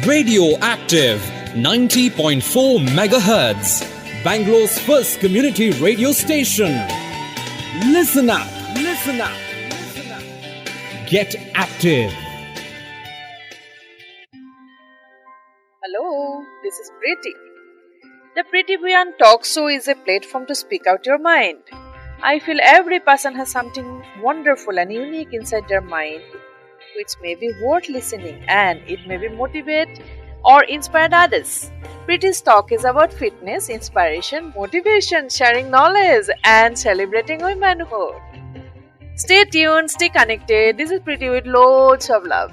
Radioactive 90.4 megahertz, Bangalore's first community radio station. Listen up, listen up, listen up. Get active. Hello, this is Preeti. The Preeti Bhuyan Talk Show is a platform to speak out your mind. I feel every person has something wonderful and unique inside their mind which may be worth listening, and it may be motivate or inspire others. Preeti's talk is about fitness, inspiration, motivation, sharing knowledge and celebrating womanhood. Stay tuned, stay connected. This is Preeti with loads of love.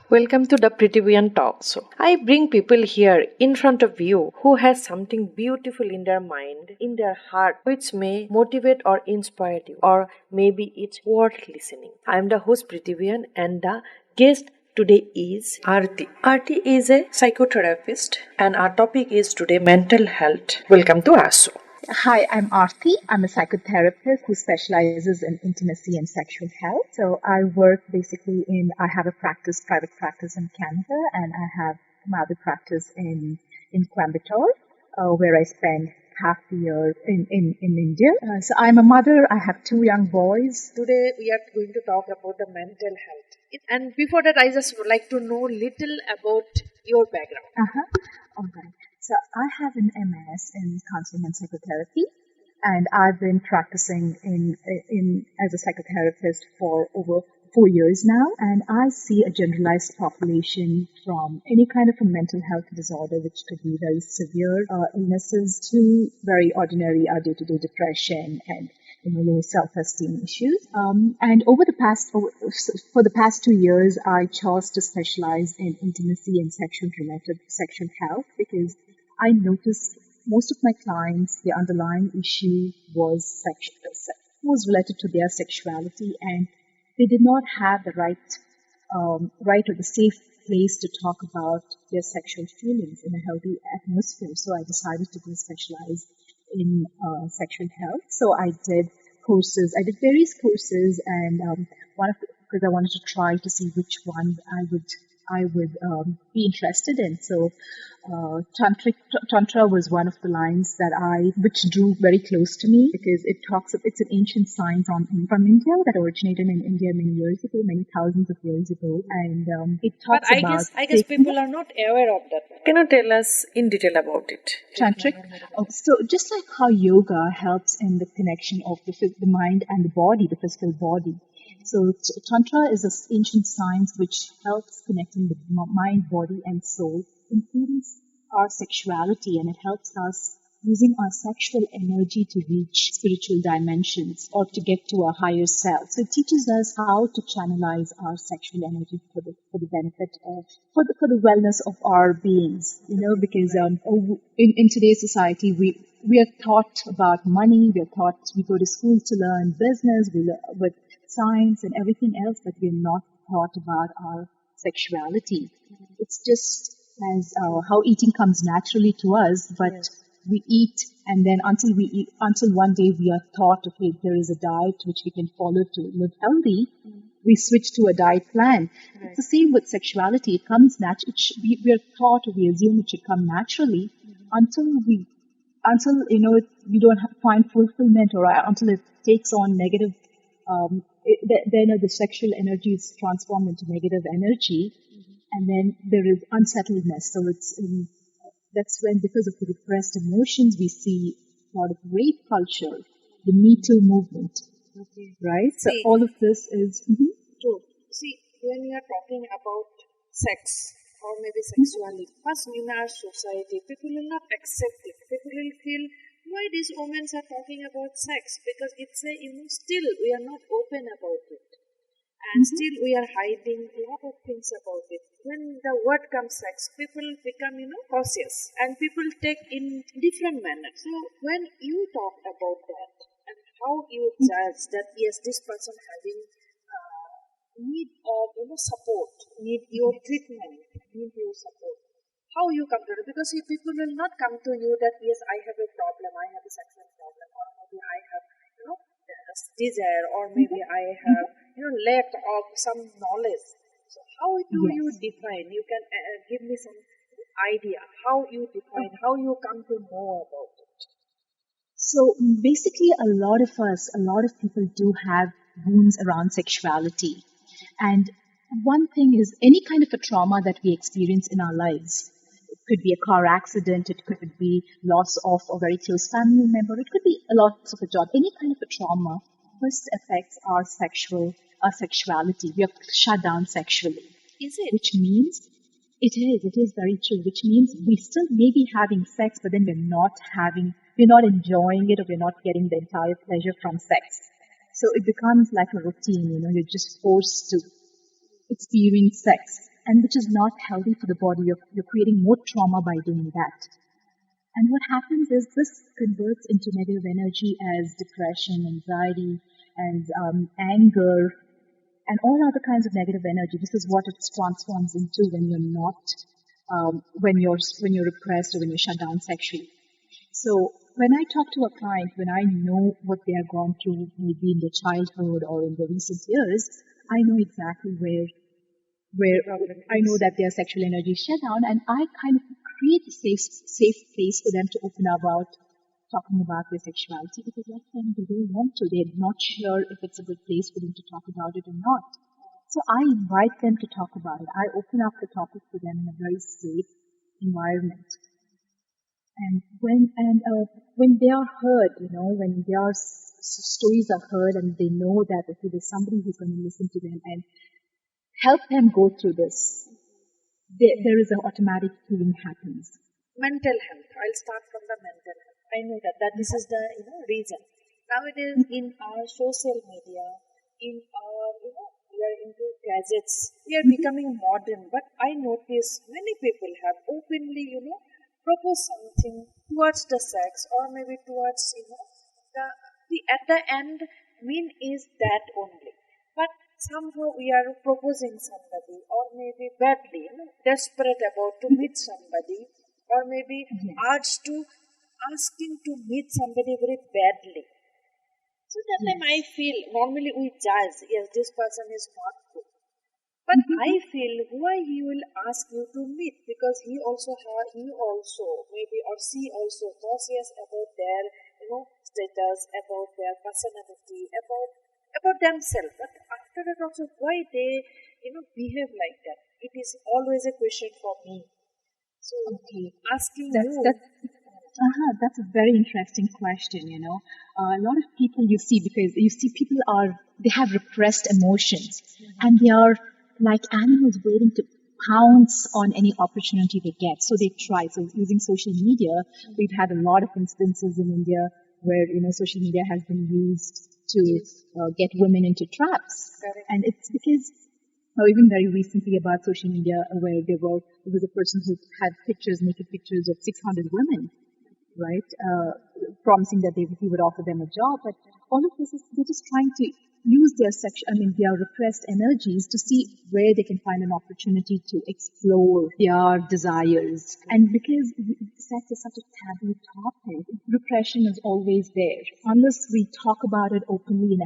Welcome to the Preeti Bhuyan Talk Show. I bring people here in front of you who has something beautiful in their mind, in their heart, which may motivate or inspire you, or maybe it's worth listening. I am the host Preeti Bhuyan, and the guest today is Arthi. Arthi is a psychotherapist, and our topic is today mental health. Welcome to our show. Hi, I'm Arthi. I'm a psychotherapist who specializes in intimacy and sexual health. So I work basically I have a private practice in Canada, and I have my other practice in Coimbatore, where I spend half the year in India. So I'm a mother. I have 2 young boys. Today we are going to talk about the mental health. And before that, I just would like to know little about your background. All right. So I have an MS in counseling and psychotherapy, and I've been practicing in as a psychotherapist for over 4 years now. And I see a generalized population from any kind of a mental health disorder, which could be very severe illnesses, to very ordinary day-to-day depression and low self-esteem issues. And for the past 2 years, I chose to specialize in intimacy and sexual health, because I noticed most of my clients, the underlying issue was related to their sexuality, and they did not have the right or the safe place to talk about their sexual feelings in a healthy atmosphere. So I decided to go specialize in sexual health. So I did various courses, and because I wanted to try to see which one I would be interested in. So Tantra was one of the lines which drew very close to me, because it's an ancient science from India that originated in India many thousands of years ago, and it talks about. But I guess people are not aware of that. Can you tell us in detail about it? Tantric. So just like how yoga helps in the connection of the mind and the body, the physical body. So Tantra is an ancient science which helps connecting the mind, body, and soul, including our sexuality, and it helps us using our sexual energy to reach spiritual dimensions or to get to a higher self. So it teaches us how to channelize our sexual energy for the benefit of for the wellness of our beings. Because in today's society we are taught about money, we go to school to learn business, with science and everything else, but we're not taught about our sexuality. It's just as how eating comes naturally to us, but we eat, and then until one day we are taught, okay, there is a diet which we can follow to live healthy. We switch to a diet plan. Right. It's the same with sexuality. It comes naturally. We are taught, we assume it should come naturally, until we don't find fulfillment, or until it takes on negative. Then the sexual energy is transformed into negative energy, and then there is unsettledness. So that's when, because of the repressed emotions, we see a lot of rape culture, the Me Too movement, right? So all of this is true. See, when we are talking about sex or maybe sexuality, first in our society, people will not accept it. People will feel, why these women are talking about sex? Because it's still we are not open about it. And still we are hiding a lot of things about it. When the word comes sex, people become, cautious, and people take in different manner. So when you talk about that, and how you judge that, yes, this person having need of, support, need your treatment, need your support, how you come to it? Because see, people will not come to you that, yes, I have a problem, I have a sexual problem, or maybe I have, desire, or maybe I have, lack of some knowledge. So how do you Yes. define? You can give me some idea how you define, how you come to know about it. So basically, a lot of people do have wounds around sexuality. And one thing is any kind of a trauma that we experience in our lives. It could be a car accident, it could be loss of a very close family member, it could be a loss of a job. Any kind of a trauma first affects our sexuality. We are shut down sexually, Is it? which means it is very true, which means we still may be having sex, but then we're not enjoying it, or we're not getting the entire pleasure from sex. So it becomes like a routine, you're just forced to experience sex, and which is not healthy for the body. You're creating more trauma by doing that. And what happens is this converts into negative energy as depression, anxiety, and anger, and all other kinds of negative energy. This is what it transforms into when you're not, when you're repressed or when you're shut down sexually. So when I talk to a client, when I know what they have gone through, maybe in their childhood or in the recent years, I know exactly where I know that their sexual energy is shut down, and I kind of create a safe place for them to open about talking about their sexuality, because a lot of them they don't want to. They're not sure if it's a good place for them to talk about it or not. So I invite them to talk about it. I open up the topic for them in a very safe environment. And when they are heard, when their stories are heard, and they know that okay, there's somebody who's going to listen to them and help them go through this, there is an automatic healing happens. Mental health. I'll start from the mental health. I know that this is the reason. Nowadays in our social media, in our we are into gadgets. We are becoming modern, but I notice many people have openly proposed something towards the sex, or maybe towards the at the end mean is that only. But somehow we are proposing somebody, or maybe badly, desperate about to meet somebody, or maybe Yes. urged to asking to meet somebody very badly. So that time I feel normally we judge, yes, this person is not good. But I feel why he will ask you to meet, because he also maybe, or she also cautious about their status, about their personality, about themselves. But after that also why they behave like that? It is always a question for me. So Okay. asking That's you. that's a very interesting question. A lot of people you see, because you see people they have repressed emotions, and they are like animals waiting to pounce on any opportunity they get. So they try. So using social media, we've had a lot of instances in India where social media has been used to get women into traps, Correct. and it's because. Or even very recently about social media, where there was a person who had naked pictures of 600 women, right? Promising that he would offer them a job. But all of this is, they're just trying to use their repressed energies to see where they can find an opportunity to explore their desires. And because sex is such a taboo topic, repression is always there. Unless we talk about it openly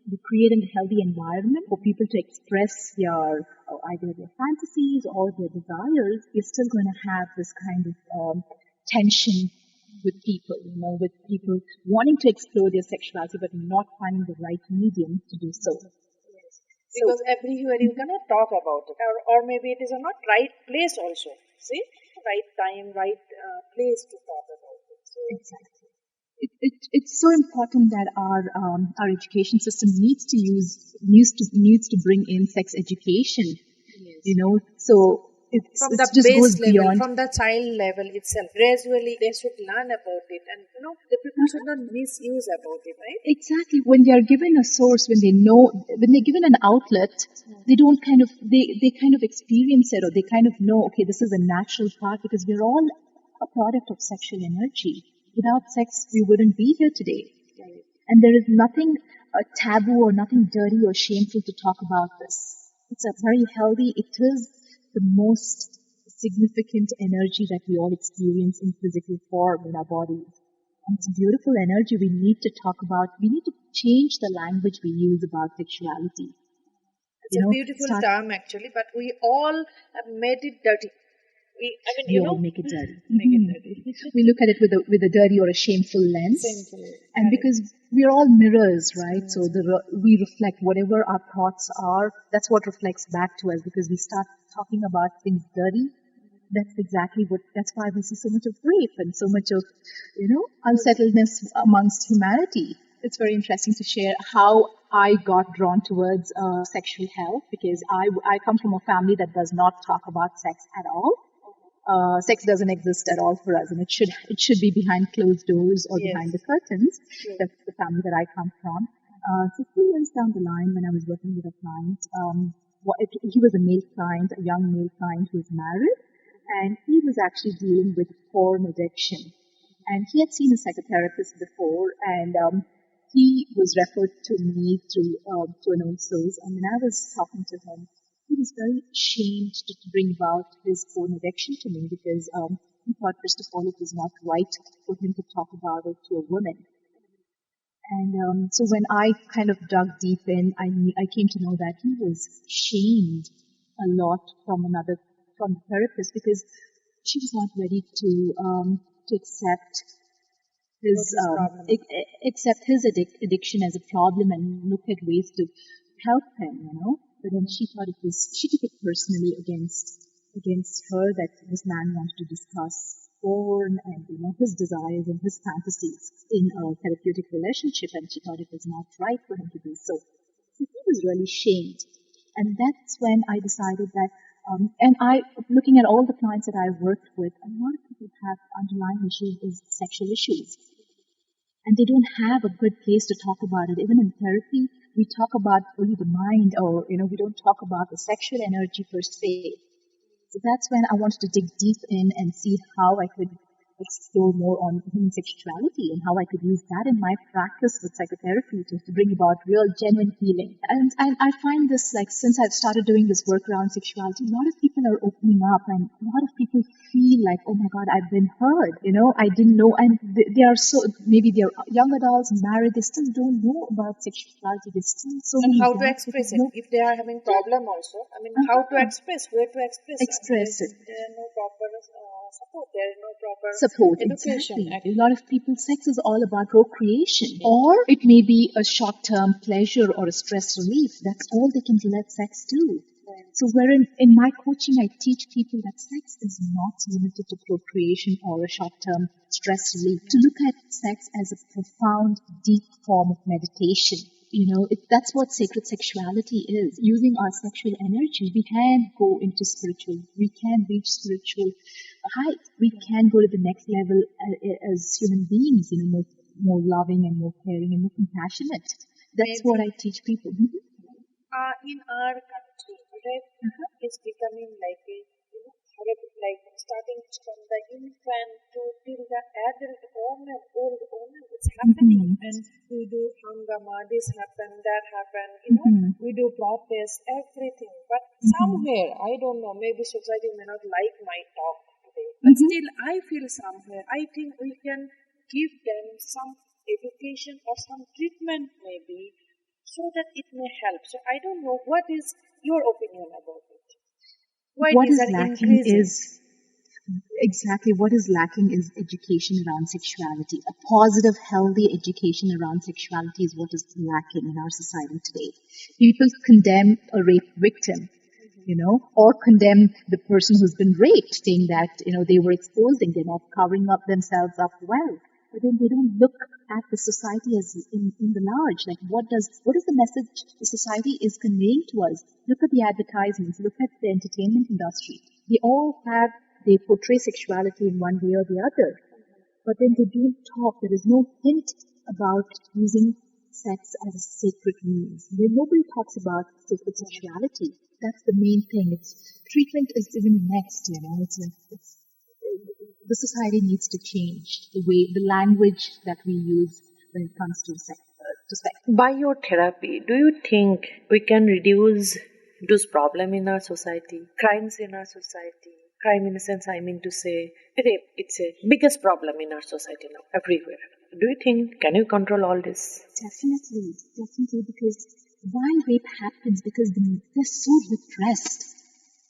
we create a healthy environment for people to express either their fantasies or their desires, we're still going to have this kind of tension with people, with people wanting to explore their sexuality but not finding the right medium to do so. Because everywhere you cannot talk about it, or maybe it is a not right place also. See, right time, right place to talk about it. So Exactly. It's so important that our education system needs to bring in sex education. So from it the just base goes level, beyond. from the child level itself, gradually they should learn about it, and the people should not misuse about it, right? Exactly. When they are given a source, when they're given an outlet, they don't they kind of experience it, or they kind of know, okay, this is a natural part, because we're all a product of sexual energy. Without sex, we wouldn't be here today. And there is nothing taboo or nothing dirty or shameful to talk about this. It's a very healthy, it is the most significant energy that we all experience in physical form in our bodies. And it's a beautiful energy we need to talk about. We need to change the language we use about sexuality. It's a beautiful term actually, but we all have made it dirty. We all make it dirty. Make it dirty. We look at it with a dirty or a shameful lens. And because we're all mirrors, right? So we reflect whatever our thoughts are. That's what reflects back to us, because we start talking about things dirty. That's why we see so much of rape and so much of, unsettledness amongst humanity. It's very interesting to share how I got drawn towards sexual health, because I come from a family that does not talk about sex at all. Sex doesn't exist at all for us, and it should be behind closed doors or behind the curtains. That's the family that I come from. So 3 years down the line, when I was working with a client, he was a male client, a young male client who was married, and he was actually dealing with porn addiction. And he had seen a psychotherapist before, and he was referred to me to an old source. And when I was talking to him, he was very ashamed to bring about his porn addiction to me, because he thought, first of all, it was not right for him to talk about it to a woman. And so when I kind of dug deep in, I came to know that he was shamed a lot from the therapist, because she was not ready to accept his addiction as a problem and look at ways to help him, But then she thought she took it personally against her, that this man wanted to discuss porn and, his desires and his fantasies in a therapeutic relationship, and she thought it was not right for him to do so. So he was really shamed. And that's when I decided that, looking at all the clients that I worked with, a lot of people have underlying issues is sexual issues. And they don't have a good place to talk about it. Even in therapy, we talk about only the mind, or, we don't talk about the sexual energy per se. So that's when I wanted to dig deep in and see how I could explore more on human sexuality and how I could use that in my practice with psychotherapy to bring about real, genuine healing. And I find this, since I've started doing this work around sexuality, a lot of people are opening up, and a lot of people feel like, oh my God, I've been heard. I didn't know. And they are maybe they're young adults, married, they still don't know about sexuality. They still and how to express it. If they are having problem also, how to express, where to express it. There are no proper support. There is no proper support. Education. Exactly. A lot of people, sex is all about procreation, or it may be a short-term pleasure or a stress relief. That's all they can relate sex to. So wherein in my coaching, I teach people that sex is not limited to procreation or a short-term stress relief. To look at sex as a profound, deep form of meditation. That's what sacred sexuality is. Using our sexual energy, we can go into spiritual, we can reach spiritual heights. We can go to the next level as human beings, more loving and more caring and more compassionate. That's what I teach people. In our country, it's becoming like a starting from the infant to till the adult owner, old owner, it's happening. And we do hangama, this happened, that happened, we do protest, everything. But somewhere, I don't know, maybe society may not like my talk today. But still, I feel somewhere, I think we can give them some education or some treatment maybe, so that it may help. So I don't know, what is your opinion about it? What is lacking is education around sexuality. A positive, healthy education around sexuality is what is lacking in our society today. People condemn a rape victim, or condemn the person who's been raped, saying that, they were exposing, they're not covering up themselves up well. But then they don't look at the society as in the large. What is the message the society is conveying to us? Look at the advertisements. Look at the entertainment industry. They portray sexuality in one way or the other. But then they don't talk. There is no hint about using sex as a sacred means. Nobody talks about sacred sexuality. That's the main thing. Treatment is even next, the society needs to change the language that we use when it comes to sex. By your therapy, do you think we can reduce those problems in our society, crimes in our society? Crime in a sense, I mean to say, rape, it's a biggest problem in our society now, everywhere. Do you think, can you control all this? Definitely, because why rape happens, because they're so repressed,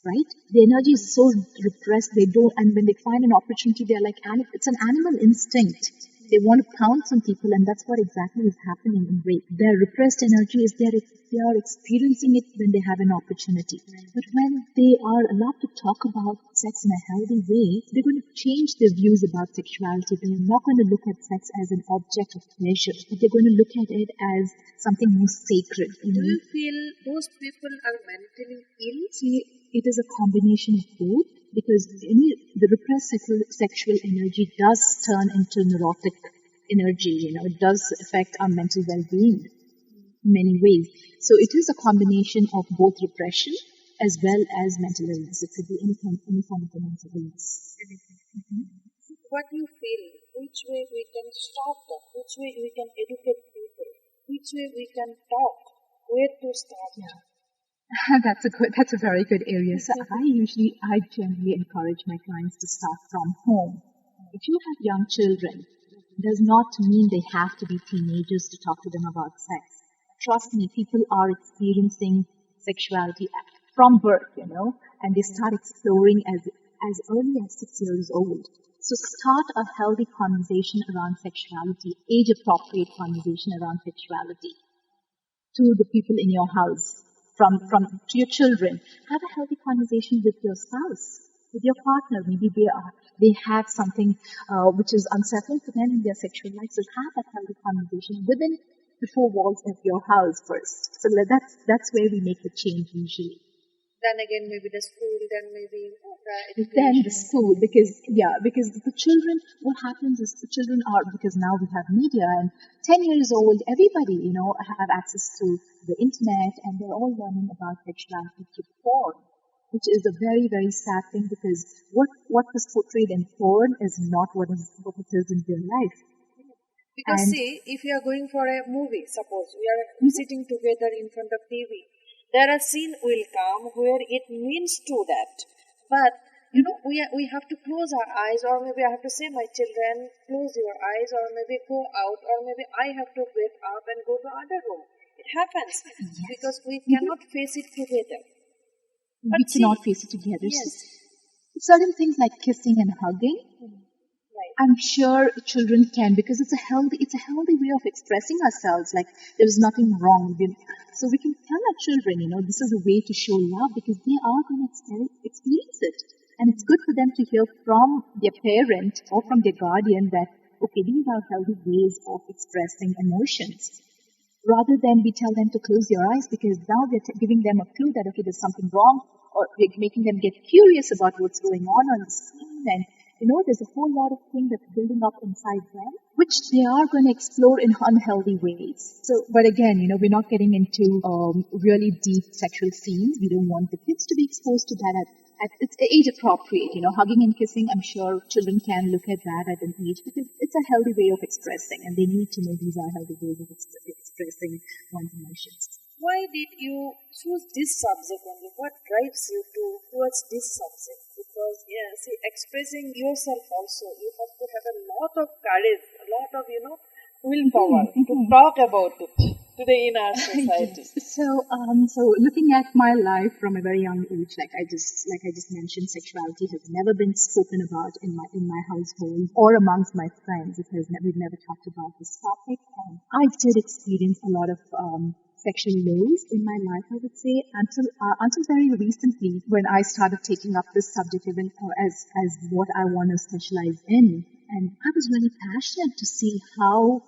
right? The energy is so repressed. They don't, and when they find an opportunity, they're like, it's an animal instinct. They want to pounce on people, and that's what exactly is happening in rape. Their repressed energy is they are experiencing it when they have an opportunity. But when they are allowed to talk about sex in a healthy way, they're going to change their views about sexuality. They're not going to look at sex as an object of pleasure, but they're going to look at it as something more sacred. Do you feel those people are mentally ill? See, it is a combination of both, because the repressed sexual energy does turn into neurotic energy. It does affect our mental well-being in many ways. So it is a combination of both repression as well as mental illness. It could be any form of mental illness. What do you feel? Which way we can stop that? Which way we can educate people? Which way we can talk? Where to start? Yeah. That's a very good area. So I generally encourage my clients to start from home. If you have young children, it does not mean they have to be teenagers to talk to them about sex. Trust me, people are experiencing sexuality from birth, and they start exploring as early as 6 years old. So start a healthy conversation around sexuality, age-appropriate conversation around sexuality to the people in your house. From to your children, have a healthy conversation with your spouse, with your partner. Maybe they have something which is unsettling for them in their sexual life. So have that healthy conversation within the four walls of your house first. So that's where we make the change usually. Then again, maybe the school, then maybe the school, because the children, what happens is the children are, because now we have media, and 10 years old, everybody, have access to the internet, and they're all learning about sexuality through porn, which is a very, very sad thing, because what was portrayed in porn is not what it is in real life. Because see, if you are going for a movie, suppose we are sitting together in front of TV, there a scene will come where it means to that. But, we have to close our eyes, or maybe I have to say, my children, close your eyes, or maybe go out, or maybe I have to get up and go to other room. It happens because we cannot face it together. We cannot face it together. Yes. Certain things like kissing and hugging, I'm sure children can, because it's a healthy way of expressing ourselves. Like, there is nothing wrong. So we can tell our children, this is a way to show love, because they are going to experience it. And it's good for them to hear from their parent or from their guardian that, okay, these are healthy ways of expressing emotions. Rather than we tell them to close your eyes, because now we're giving them a clue that, okay, there's something wrong, or we're making them get curious about what's going on the screen, and there's a whole lot of things that's building up inside them, which they are going to explore in unhealthy ways. So, but again, we're not getting into really deep sexual scenes. We don't want the kids to be exposed to that at it's age appropriate. Hugging and kissing, I'm sure children can look at that at an age, because it's a healthy way of expressing, and they need to know these are healthy ways of expressing one's emotions. Why did you choose this subject only? What drives you towards this subject? Because, expressing yourself also, you have to have a lot of courage, a lot of, willpower to talk about it today in our society. So looking at my life from a very young age, like I just mentioned, sexuality has never been spoken about in my household or amongst my friends. We've never talked about this topic. I did experience a lot of sexual lows in my life, I would say, until very recently, when I started taking up this subject even as what I want to specialize in. And I was really passionate to see how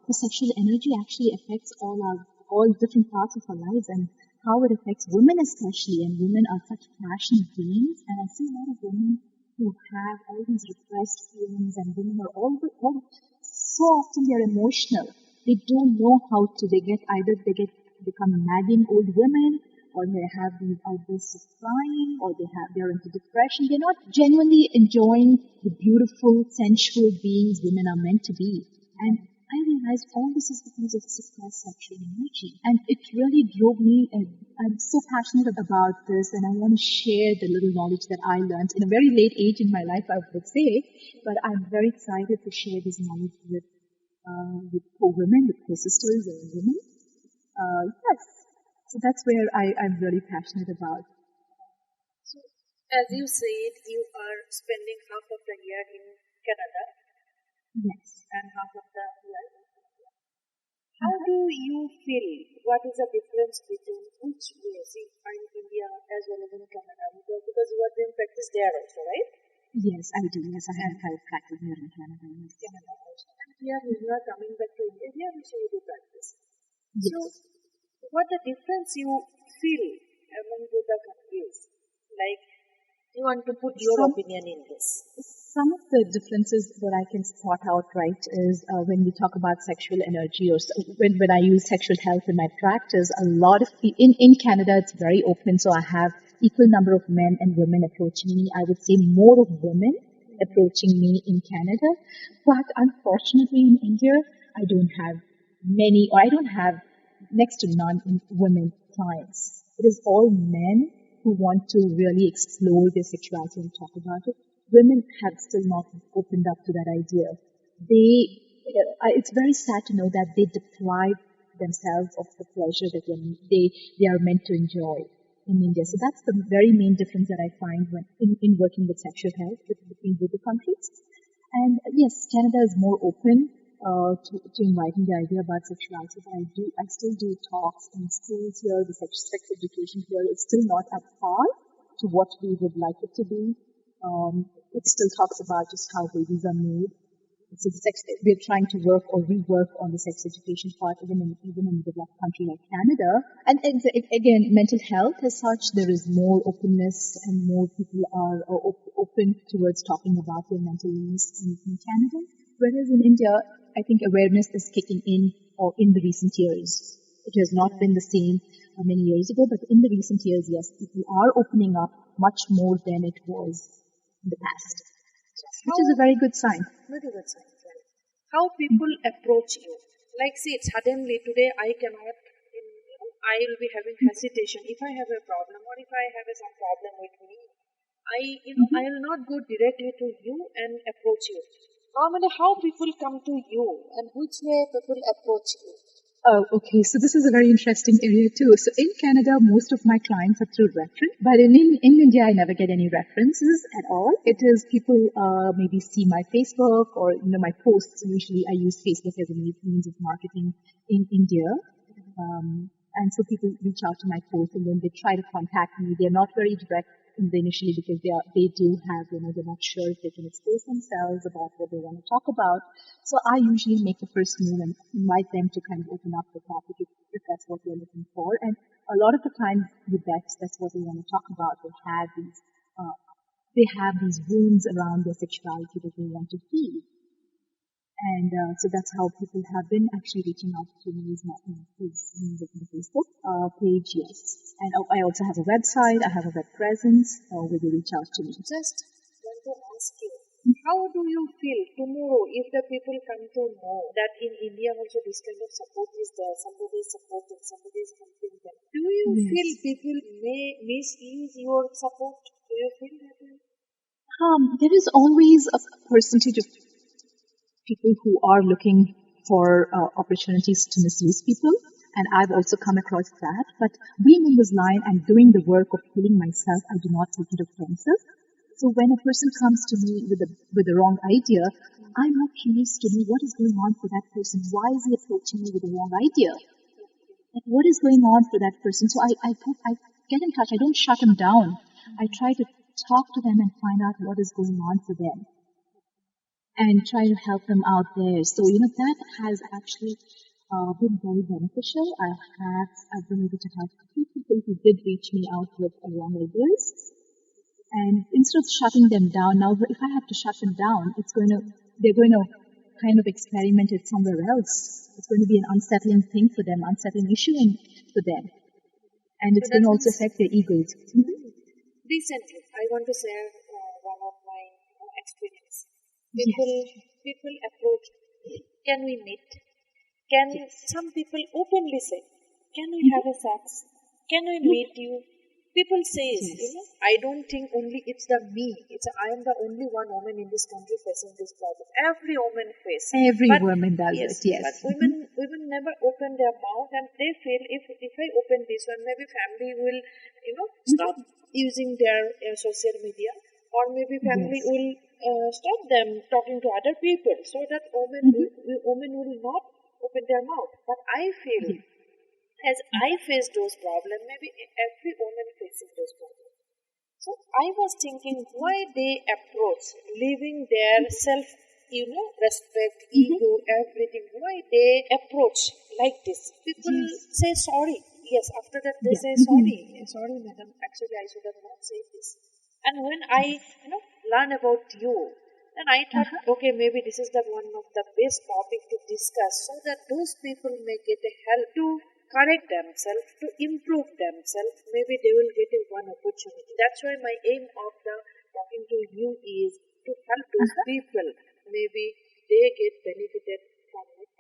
the sexual energy actually affects all different parts of our lives, and how it affects women especially. And women are such passionate beings, and I see a lot of women who have all these repressed feelings, and women are all so often they're emotional. They don't know how to. They become nagging old women, or they have these outbursts of crying, or they're into depression. They're not genuinely enjoying the beautiful, sensual beings women are meant to be. And I realized all this is because of suppressed sexual energy. And it really drove me, and I'm so passionate about this, and I want to share the little knowledge that I learned in a very late age in my life, I would say. But I'm very excited to share this knowledge with co-women, with co-sisters and women. Yes. So that's where I'm really passionate about. So, as you said, you are spending half of the year in Canada Yes. and half of the year in India. How do you feel? What is the difference between which ways in India as well as in Canada? Because you are doing practice there also, right? Yes, I do. Yes, I have practiced here in Canada. Yes. Canada also. And here you are coming back to India, here also you do practice. Yes. So, what the difference you feel among both the countries? Like, you want to put your opinion in this. Some of the differences that I can spot out, right, is when we talk about sexual energy, or when I use sexual health in my practice, a lot of in Canada, it's very open. So I have equal number of men and women approaching me. I would say more of women approaching me in Canada. But unfortunately in India, I don't have many, or I don't have next to none women clients. It is all men who want to really explore their sexuality and talk about it. Women have still not opened up to that idea. It's very sad to know that they deprive themselves of the pleasure that they are meant to enjoy in India. So that's the very main difference that I find when in working with sexual health between both the countries. And yes, Canada is more open to inviting the idea about sexuality, but I still do talks in schools here. The sex education here is still not up par to what we would like it to be. It still talks about just how babies are made. So we're trying to work or rework on the sex education part, even in a developed country like Canada. And again, mental health as such, there is more openness and more people are open towards talking about their mental illness in Canada. Whereas in India, I think awareness is kicking in or in the recent years. It has not been the same many years ago, but in the recent years, yes, people are opening up much more than it was in the past, which is a very good sign. Very good sign. Right? How people approach you? Like, see, suddenly today I cannot, I will be having hesitation. If I have a problem or if I have some problem with me, I will not go directly to you and approach you. Normally, how people come to you and which way people approach you? Oh, okay. So this is a very interesting area too. So in Canada, most of my clients are through reference, but in India, I never get any references at all. It is people maybe see my Facebook or my posts. Usually, I use Facebook as a means of marketing in India. And so people reach out to my post and then they try to contact me. They're not very direct initially because they do have, they're not sure if they can expose themselves about what they want to talk about. So I usually make the first move and invite them to kind of open up the topic if that's what they're looking for. And a lot of the times with that's what they want to talk about. They have these wounds around their sexuality that they want to heal. And so that's how people have been actually reaching out to me is my Facebook page, yes. And I also have a website, I have a web presence where they reach out to me. Just want to ask you, how do you feel tomorrow if the people come to know that in India also this kind of support is there, somebody is supporting, somebody is helping them? Do you feel people may misuse your support? Do you feel that way? There is always a percentage of people who are looking for opportunities to misuse people, and I've also come across that. But being in this line and doing the work of healing myself, I do not take it offensive. So when a person comes to me with the wrong idea, I'm not curious to know what is going on for that person. Why is he approaching me with the wrong idea? Like, what is going on for that person? So I get in touch. I don't shut them down. I try to talk to them and find out what is going on for them, and try to help them out there. So, that has actually been very beneficial. I've been able to help a few people who did reach me out with wrong ideas. And instead of shutting them down, now if I have to shut them down, they're going to kind of experiment it somewhere else. It's going to be an unsettling thing for them, unsettling issue for them. And it's going to also affect their egos. Recently, I want to share one of my experience. People approach, can we meet? Some people openly say, can we have a sex? Can we meet you? People says, Yes. I don't think only it's the me. I am the only one woman in this country facing this problem. Every woman face. Every But woman does yes, it, yes. but women never open their mouth, and they feel if I open this one, maybe family will stop using their social media, or maybe family Yes. will stop them talking to other people, so that women will not open their mouth. But I feel, Yes. as I face those problems, maybe every woman faces those problems. So I was thinking why they approach leaving their self, respect, ego, everything. Why they approach like this? People Yes. say sorry. Yes, after that they Yeah. say sorry. Sorry, madam. Actually, I should have not said this. And when I, learn about you, then I thought, okay, maybe this is the one of the best topic to discuss, so that those people may get a help to correct themselves, to improve themselves. Maybe they will get a one opportunity. That's why my aim of the talking to you is to help those people. Maybe they get benefited from it.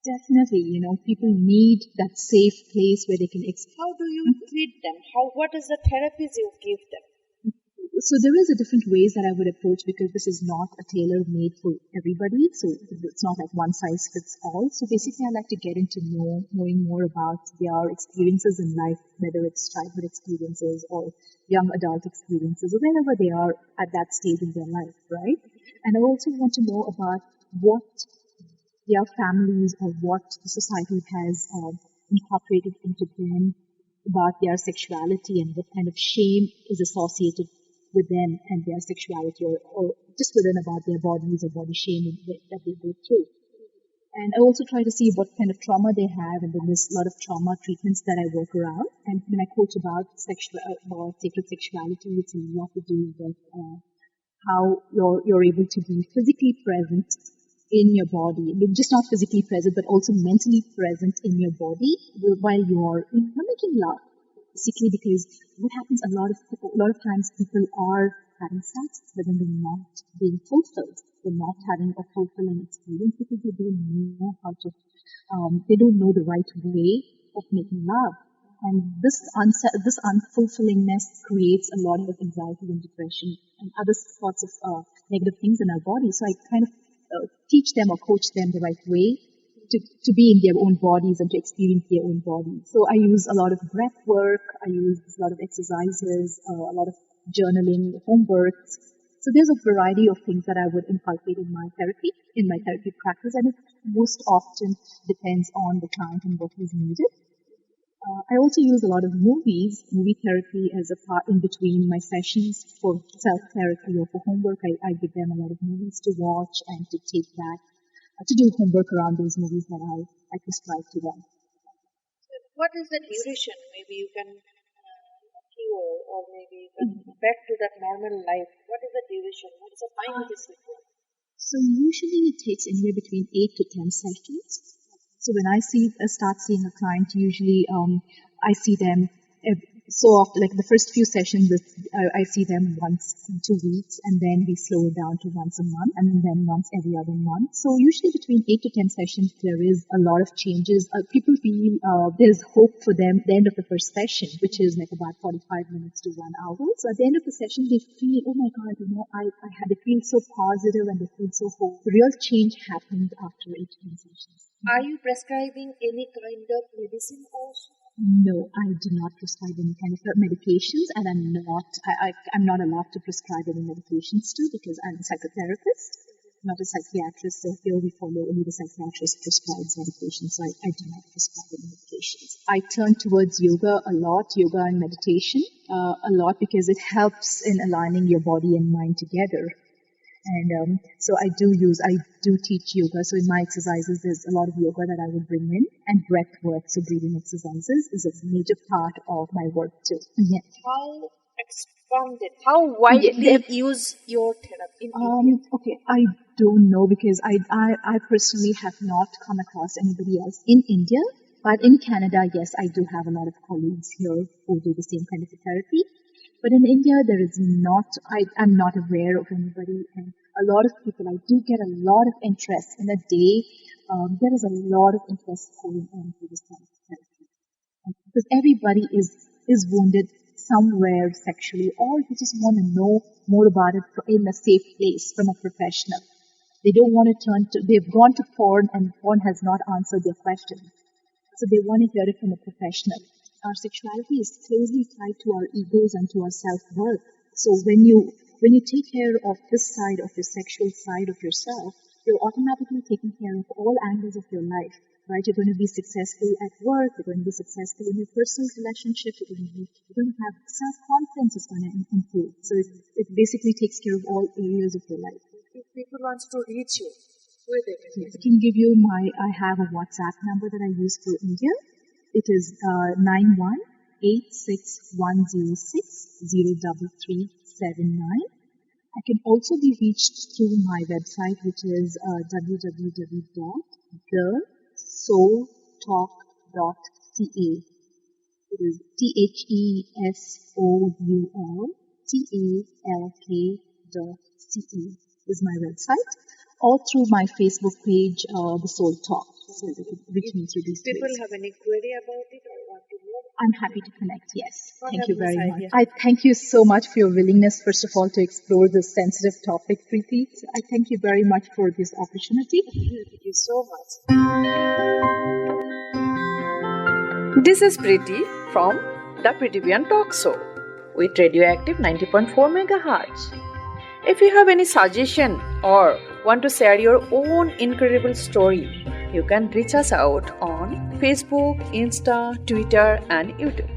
Definitely, people need that safe place where they can express. How do you treat them? What is the therapies you give them? So there is a different ways that I would approach, because this is not a tailor made for everybody. So it's not like one size fits all. So basically, I like to get into knowing more about their experiences in life, whether it's childhood experiences or young adult experiences, or wherever they are at that stage in their life, right? And I also want to know about what their families or what the society has incorporated into them about their sexuality, and what kind of shame is associated with them and their sexuality, or just within about their bodies or body shaming that they go through. And I also try to see what kind of trauma they have, and then there's a lot of trauma treatments that I work around. And when I coach about sacred sexuality, it's a lot to do with how you're able to be physically present in your body. I mean, just not physically present, but also mentally present in your body while you're making love. Basically, because what happens a lot of times, people are having sex, but then they're not being fulfilled. They're not having a fulfilling experience because they don't know how to. They don't know the right way of making love, and this unfulfillingness creates a lot of anxiety and depression and other sorts of negative things in our body. So I kind of teach them or coach them the right way to be in their own bodies and to experience their own bodies. So I use a lot of breath work, I use a lot of exercises, a lot of journaling, homework. So there's a variety of things that I would inculcate in my therapy practice, and it most often depends on the client and what is needed. I also use a lot of movie therapy as a part in between my sessions for self-therapy or for homework. I give them a lot of movies to watch and to take that to do homework around those movies that I prescribe to them. What is the duration? Maybe you can cure, or maybe you can back to that normal life. What is the duration? What is the time it is required? So usually it takes anywhere between 8 to 10 sessions. So when I start seeing a client, usually I see them so often, like the first few sessions, I see them once in 2 weeks, and then we slow it down to once a month, and then once every other month. So usually between 8 to 10 sessions, there is a lot of changes. People feel there's hope for them at the end of the first session, which is like about 45 minutes to 1 hour. So at the end of the session, they feel, oh my God, they feel so positive and they feel so hopeful. The real change happens after 8 to 10 sessions. Are you prescribing any kind of medicine also? No, I do not prescribe any kind of medications, and I'm not allowed to prescribe any medications too, because I'm a psychotherapist, not a psychiatrist. So here we follow only the psychiatrist prescribes medications. So I do not prescribe any medications. I turn towards yoga and meditation a lot, because it helps in aligning your body and mind together. And so I do teach yoga. So in my exercises, there's a lot of yoga that I would bring in, and breath work, so breathing exercises, is a major part of my work too. Yeah. How expanded, how widely use your therapy in India? Okay, I don't know, because I personally have not come across anybody else in India. But in Canada, yes, I do have a lot of colleagues here who do the same kind of therapy. But in India, there is not, I'm not aware of anybody. And a lot of people, I do get a lot of interest in a day. There is a lot of interest going on for this kind of therapy. Because everybody is wounded somewhere sexually, or they just want to know more about it in a safe place from a professional. They don't want to they've gone to porn and porn has not answered their question. So they want to hear it from a professional. Our sexuality is closely tied to our egos and to our self-worth. So when you take care of this side of your sexual side of yourself, you're automatically taking care of all angles of your life, right? You're going to be successful at work, you're going to be successful in your personal relationships, you're going to have self-confidence is going to improve. So it basically takes care of all areas of your life. If people want to reach you, where they can I can give you I have a WhatsApp number that I use for India. It is 918610603379. I can also be reached through my website, which is www.thesoultalk.ca. It is TheSoulTalk.ca is my website, or through my Facebook page, The Soul Talk. So they can reach me through these people ways. have any query about it or want to know? I'm happy to connect, yes. What Thank you very happens, much. Idea? I thank you so much for your willingness, first of all, to explore this sensitive topic, Preeti. I thank you very much for this opportunity. Thank you so much. This is Preeti from the Preeti Bhuyan Talk Show with Radioactive 90.4 MHz. If you have any suggestion or want to share your own incredible story, you can reach us out on Facebook, Insta, Twitter and YouTube.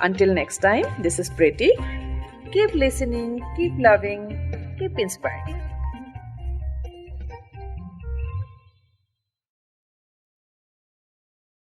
Until next time, this is Preeti. Keep listening, keep loving, keep inspiring.